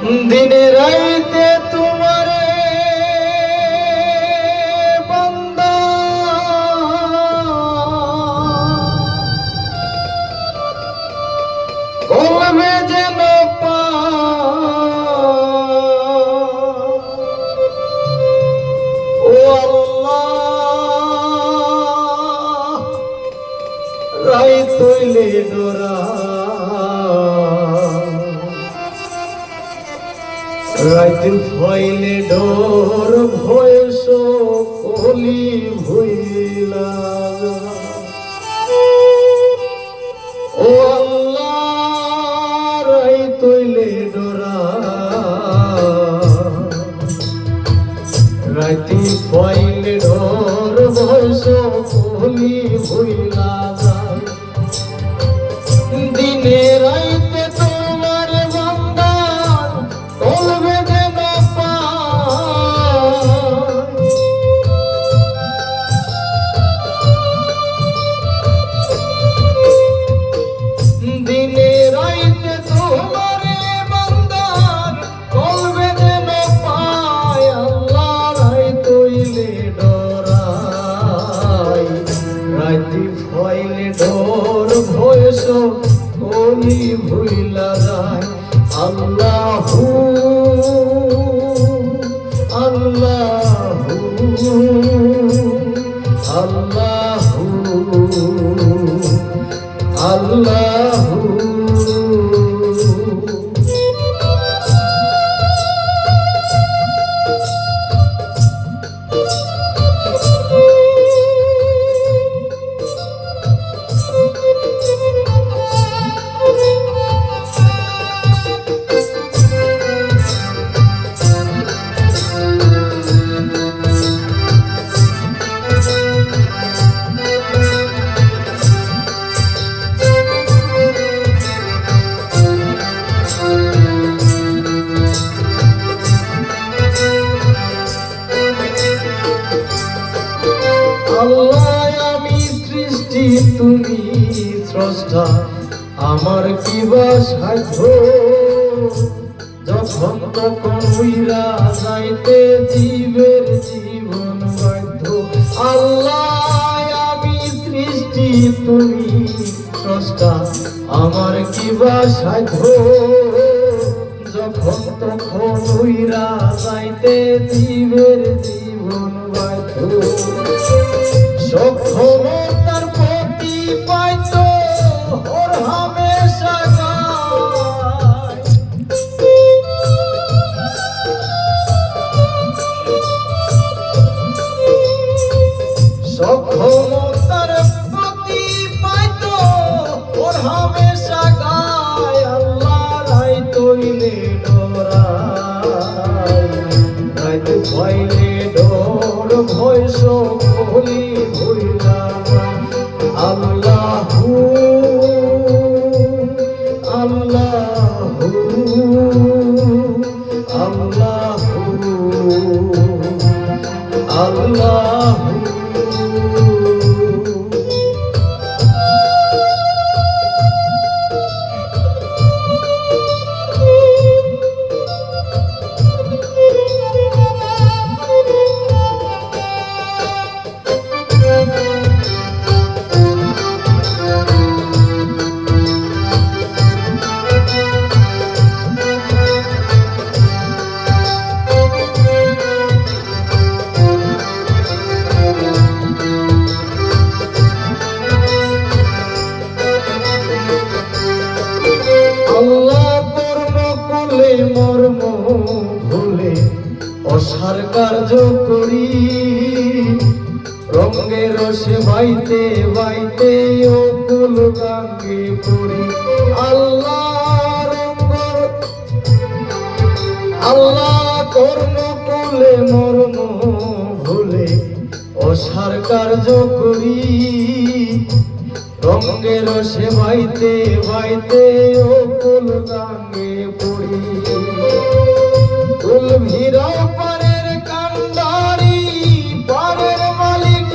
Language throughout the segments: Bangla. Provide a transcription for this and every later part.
দিনে রাইতে তোমারে বান্দা কলবে যেন ও আল্লাহ রাই তৈলে ডোরা রাইতে ফইলে ডোর ভয়স কলি ভুইলা ও আল্লাহ রাই তৈলে ডোরা রাইতে ফইলে ডোর ভয়স কলি ভুইলা দিনে রাইতে তোমার বান্দার কলবে যেন দিনে রাইতে তোমার বান্দার কলবে যেন পায় আল্লাহ রাই তৈলে ডরাই রাইতে ফইলে ডোর ভয়স কলি ভুইলা যায় আল্লাহু আল্লাহু আল্লাহু আল্লাহু আল্লাহ আমি সৃষ্টি তুমি স্রষ্টা আমার কি বা সাধ্য যখন তখন উইরা যাইতে জীবের জীবন বাধ্য আল্লাহ আমি সৃষ্টি তুমি স্রষ্টা আমার কি বা সাধ্য যখন তখন উইরা যাইতে জীবের জীবন বাধ্য সক্ষমতার প্রতি পাইত ওর হামেশা গায় সক্ষমতার প্রতি পাইত ওর হামেশা গায় আল্লাহ রাই তৈলে ডরাই রাইতে পাইলে ডোর ভয়স কলি ভুইলা আল্লাহু আল্লাহু আল্লাহু আল্লাহু আল্লাহ কর্ম করলে মর্ম ভুলে অসার কার্য করি রঙে রসে বাইতে বাইতে ও কুল গাঙ্গে পড়ি আল্লাহ কর্ম করলে মর্ম ভুলে অসার কার্য করি রঙে রসে বাইতে বাইতে ও কুল গাঙ্গে পড়ি কুল ভিড়া পারের কান্ডারি পারের মালিক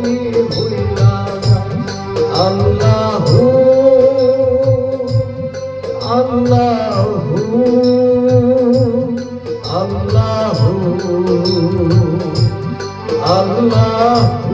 ভুলি ভুইলা যায়। আল্লাহু আল্লাহু আল্লাহু আল্লাহু।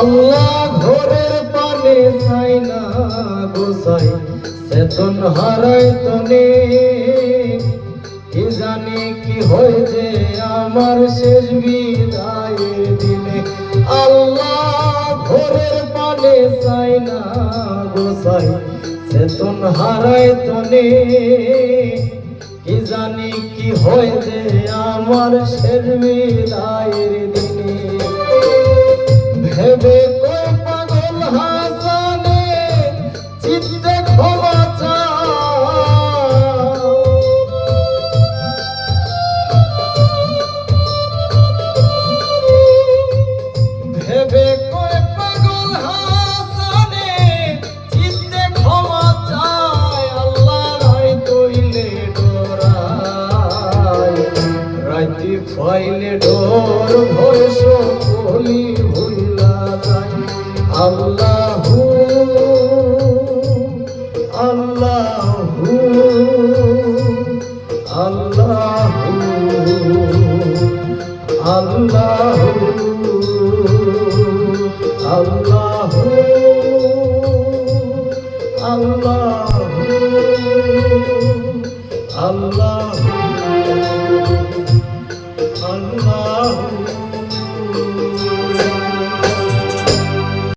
আল্লাহ ঘরের পানে চাই না গোসাই চেতন হারাই তনে। কি জানি কি হয় যে আমার শেষ বিদায়ের দিনে। আল্লাহ ঘরের পানে চাই না গোসাই চেতন হারাই তনে। কি জানি কি হয় যে আমার শেষ বিদায়ের দিনে। ভেবে কই পাগল হাসানে চিত্তে ক্ষমা চাও। ভেবে কই পাগল হাসানে চিত্তে ক্ষমা চায়। আল্লাহ রায় তৈলে ডোরায় রাইতে ফাইলে ডোর ভয় সকলি ভুইলা যায়। আল্লাহু আল্লাহু আল্লাহু আল্লাহু আল্লাহু আল্লাহু আল্লাহু আল্লাহু।